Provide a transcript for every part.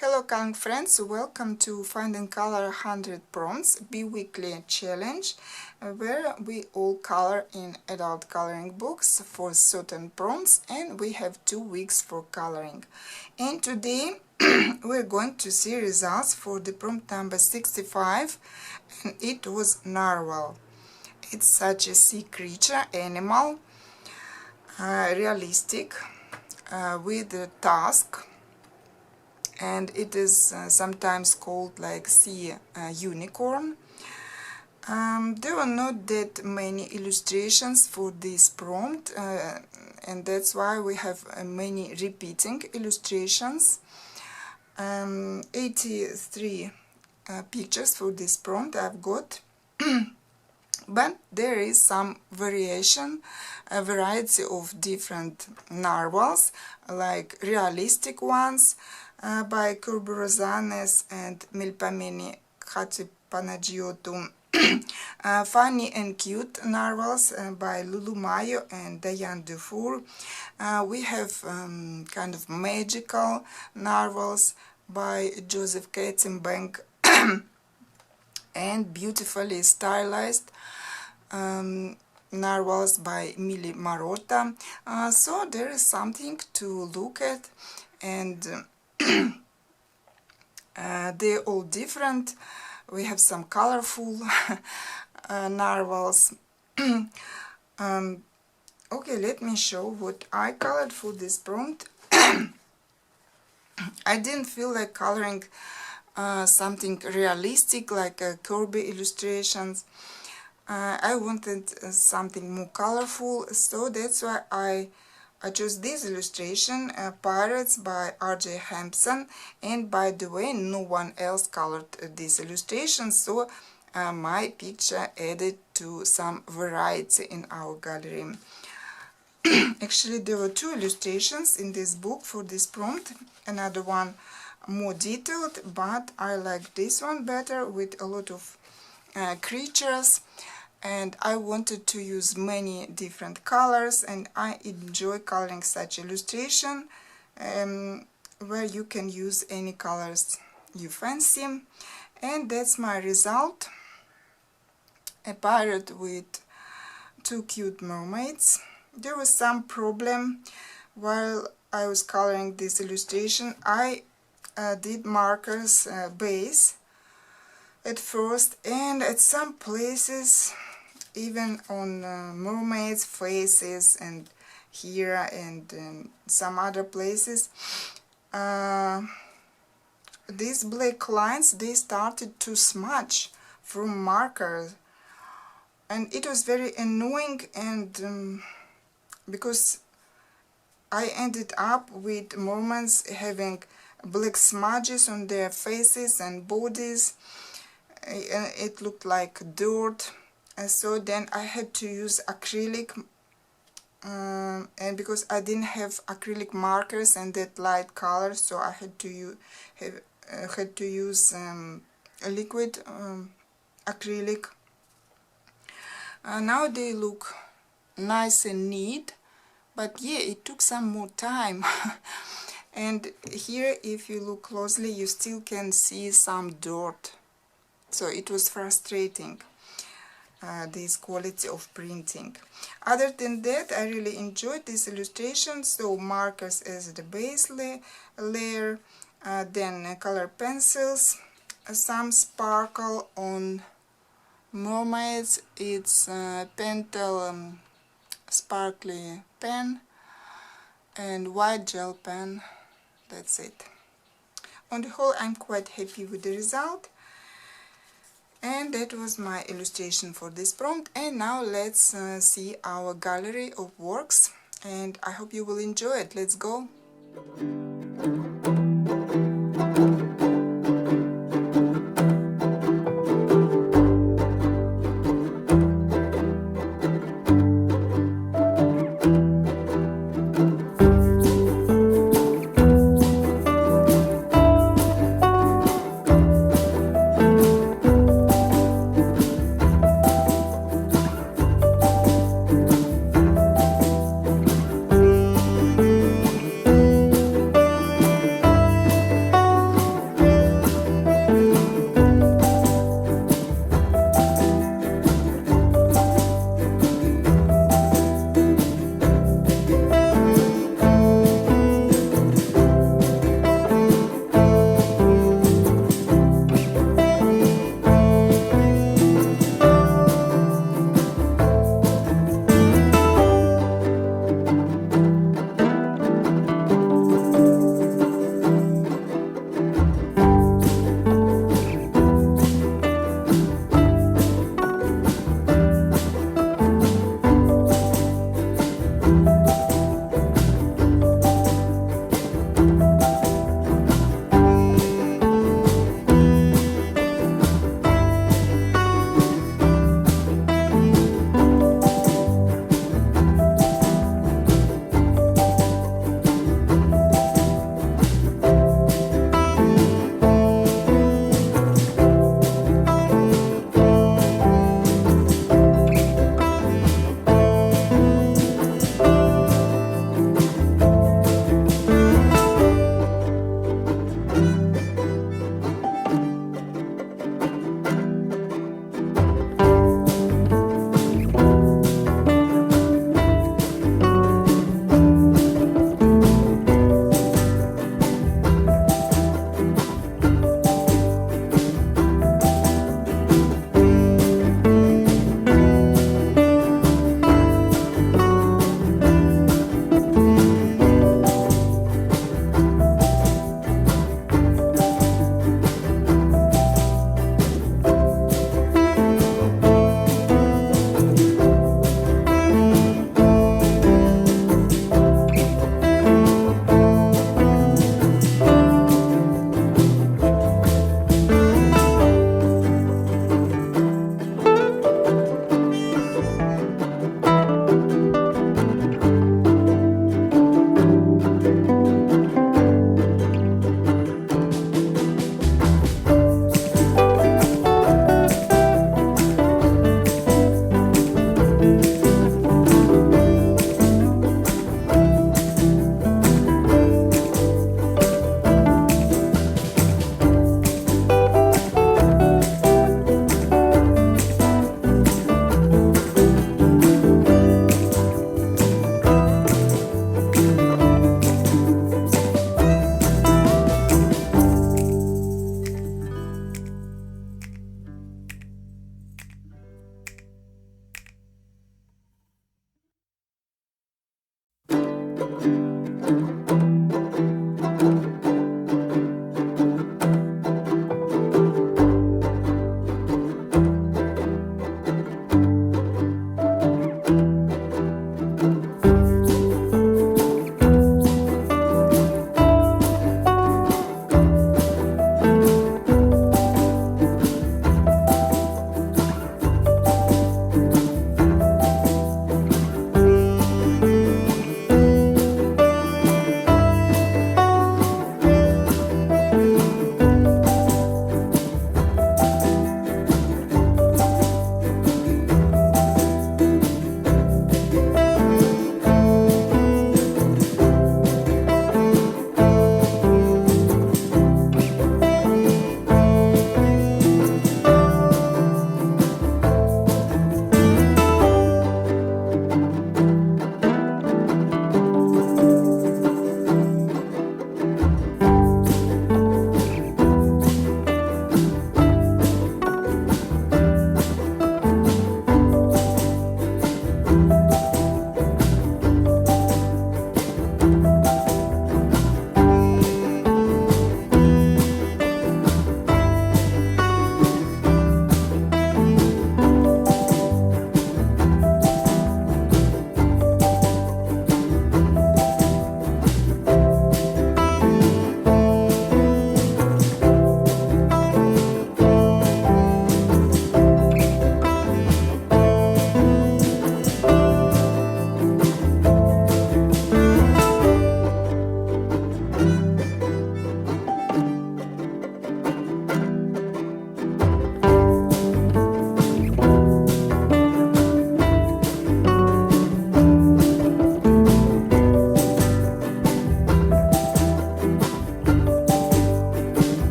Hello coloring friends, welcome to Find and Color 100 Prompts bi-weekly challenge where we all color in adult coloring books for certain prompts, and we have 2 weeks for coloring. And today we're going to see results for the prompt number 65, and it was narwhal. It's such a sea creature, animal, realistic, with a tusk, and it is sometimes called like sea unicorn. There are not that many illustrations for this prompt, and that's why we have many repeating illustrations. 83 pictures for this prompt I've got. But there is some variation, a variety of different narwhals, like realistic ones by Kurburozanes and Milpameni Khatipanagiottu, funny and cute narwhals by Lulu Mayo and Diane Dufour. We have kind of magical narwhals by Joseph Katzenbank and beautifully stylized narwhals by Mili Marotta. So there is something to look at, and they're all different. We have some colorful narwhals. Okay, let me show what I colored for this prompt. I didn't feel like coloring something realistic like Kirby illustrations. I wanted something more colorful, so that's why I chose this illustration, Pirates by R.J. Hampson. And by the way, no one else colored this illustration, so my picture added to some variety in our gallery. Actually, there were 2 illustrations in this book for this prompt, another one more detailed, but I like this one better with a lot of creatures, and I wanted to use many different colors, and I enjoy coloring such illustration where you can use any colors you fancy. And that's my result, a pirate with 2 cute mermaids. There was some problem while I was coloring this illustration. I did markers base at first, and at some places, even on mermaids faces and here and some other places, these black lines, they started to smudge from markers, and it was very annoying, and because I ended up with mermaids having black smudges on their faces and bodies. It looked like dirt, so then I had to use acrylic, and because I didn't have acrylic markers and that light color, so I had to use a liquid acrylic. Now they look nice and neat, but yeah, it took some more time. And here, if you look closely, you still can see some dirt. So it was frustrating, this quality of printing. Other than that, I really enjoyed this illustration. So markers as the base layer, then color pencils, some sparkle on mermaids. It's Pentel sparkly pen and white gel pen. That's it. On the whole, I'm quite happy with the result. And that was my illustration for this prompt. And now let's see our gallery of works, and I hope you will enjoy it. Let's go.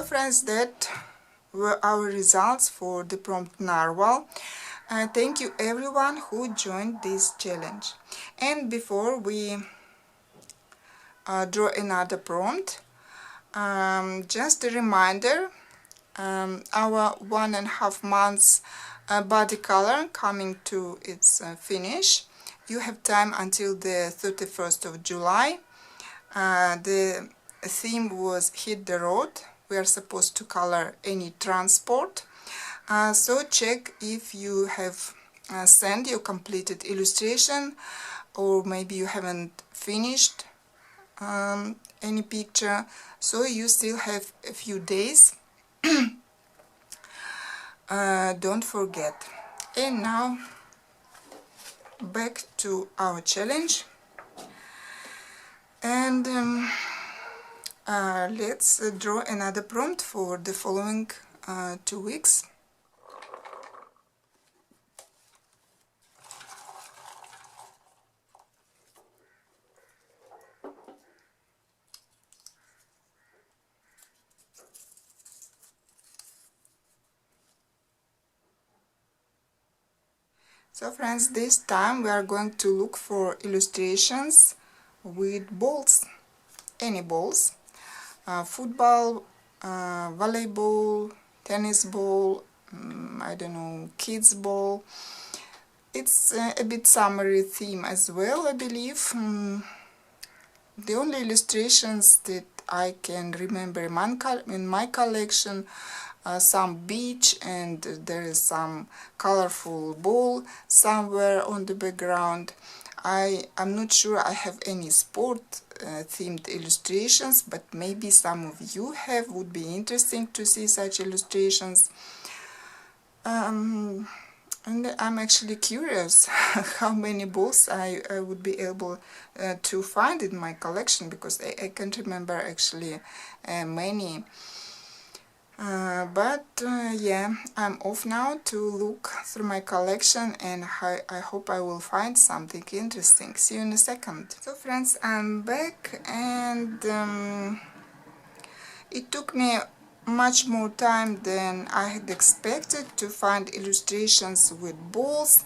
friends, that were our results for the prompt narwhal. Thank you everyone who joined this challenge. And before we draw another prompt, just a reminder, our 1.5 months body color coming to its finish. You have time until the 31st of July. The theme was Hit the Road. We are supposed to color any transport. So check if you have sent your completed illustration, or maybe you haven't finished any picture, so you still have a few days. Don't forget. And now back to our challenge, and let's draw another prompt for the following 2 weeks. So friends, this time we are going to look for illustrations with balls, any balls, football, volleyball, tennis ball, I don't know, kids ball. It's a bit summary theme as well, I believe. The only illustrations that I can remember in my collection, some beach, and there is some colorful ball somewhere on the background. I'm not sure I have any sport themed illustrations, but maybe some of you have. Would be interesting to see such illustrations. And I'm actually curious how many balls I would be able to find in my collection, because I can't remember actually many. Yeah, I'm off now to look through my collection, and I hope I will find something interesting. See you in a second. So friends, I'm back, and it took me much more time than I had expected to find illustrations with balls.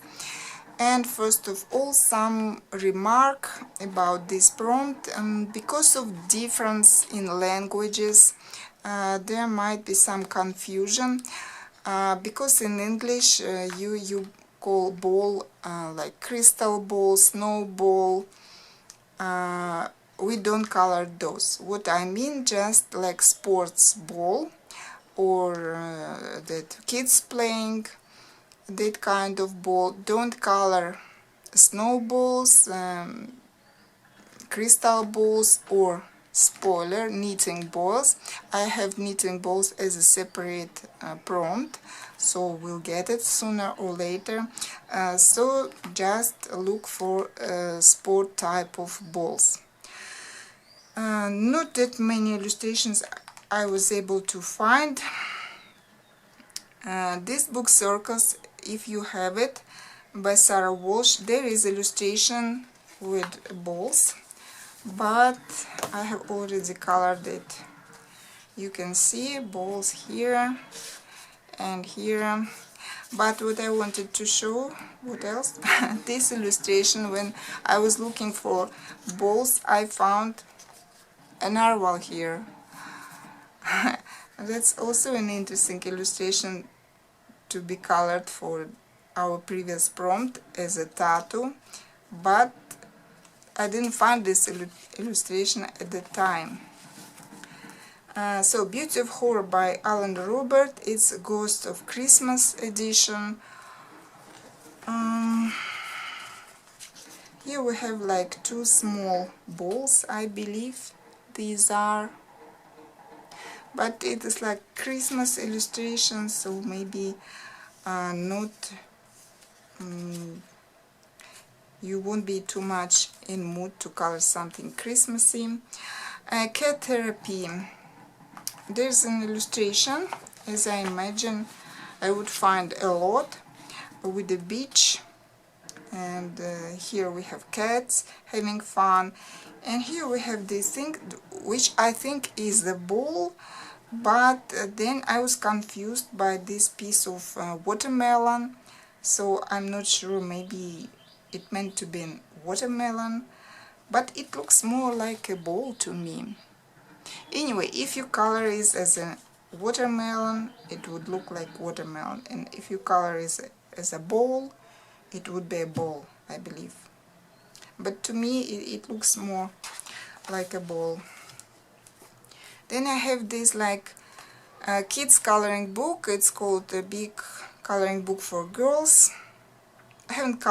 And first of all, some remark about this prompt. Because of difference in languages, there might be some confusion, because in English you call ball like crystal ball, snowball. We don't color those. What I mean, just like sports ball, or that kids playing, that kind of ball. Don't color snowballs, crystal balls, or spoiler, knitting balls. I have knitting balls as a separate prompt, so we'll get it sooner or later. So just look for sport type of balls. Not that many illustrations I was able to find. This book Circus, if you have it, by Sarah Walsh, there is illustration with balls, but I have already colored it. You can see balls here and here. But what I wanted to show, what else? This illustration, when I was looking for balls, I found a narwhal here. That's also an interesting illustration to be colored for our previous prompt as a tattoo, but I didn't find this illustration at the time. So Beauty of Horror by Alan Robert, it's Ghost of Christmas edition. Here we have like two small balls, I believe these are, but it is like Christmas illustration, so maybe not you won't be too much in mood to color something Christmassy. Cat therapy. There's an illustration, as I imagine I would find a lot, with the beach, and here we have cats having fun, and here we have this thing which I think is the ball, but then I was confused by this piece of watermelon, so I'm not sure, maybe it meant to be a watermelon, but it looks more like a ball to me. Anyway, if your color is as a watermelon, it would look like watermelon, and if your color is as a ball, it would be a ball, I believe. But to me it looks more like a ball. Then I have this like kids coloring book. It's called a big coloring book for girls. I haven't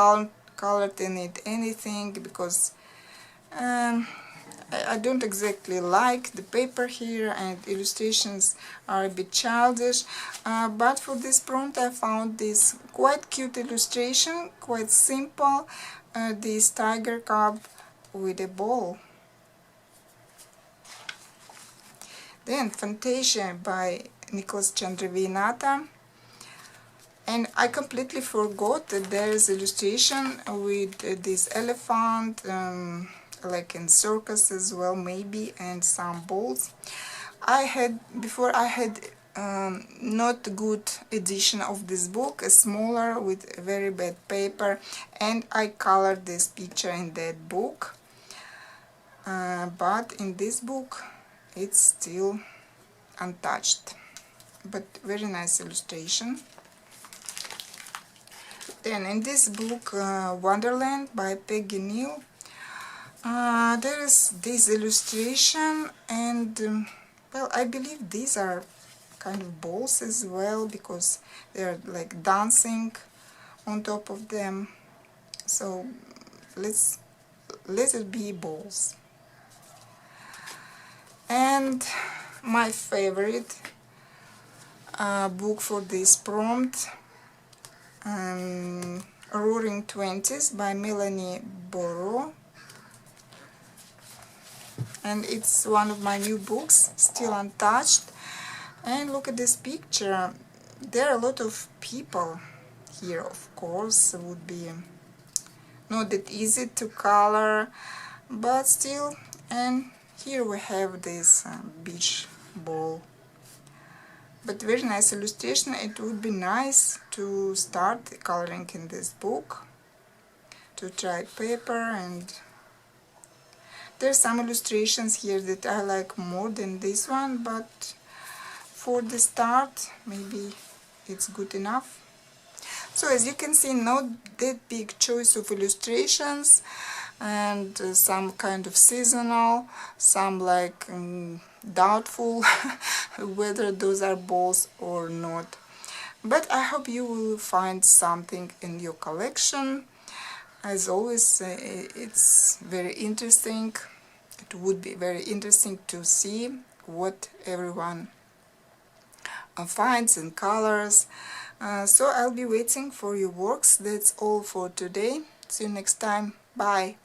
colored in it anything because I don't exactly like the paper here, and illustrations are a bit childish, but for this prompt I found this quite cute illustration, quite simple, this tiger cub with a ball. Then Fantasia by Nicholas Chandravinata, and I completely forgot that there is illustration with this elephant, like in circus as well maybe, and some balls. Before I had not good edition of this book, a smaller with very bad paper, and I colored this picture in that book, but in this book it's still untouched, but very nice illustration. Then in this book Wonderland by Peggy Neal, there is this illustration, and well, I believe these are kind of balls as well, because they're like dancing on top of them, so let it be balls. And my favorite book for this prompt, Roaring Twenties by Melanie Borrow, and it's one of my new books, still untouched. And look at this picture, there are a lot of people here, of course. It would be not that easy to color, but still. And here we have this beach ball, but very nice illustration. It would be nice to start coloring in this book, to try paper, and there's some illustrations here that I like more than this one, but for the start maybe it's good enough. So as you can see, not that big choice of illustrations, and some kind of seasonal, some like doubtful whether those are balls or not. But I hope you will find something in your collection. As always, it's very interesting. It would be very interesting to see what everyone finds in colors. So I'll be waiting for your works. That's all for today. See you next time. Bye.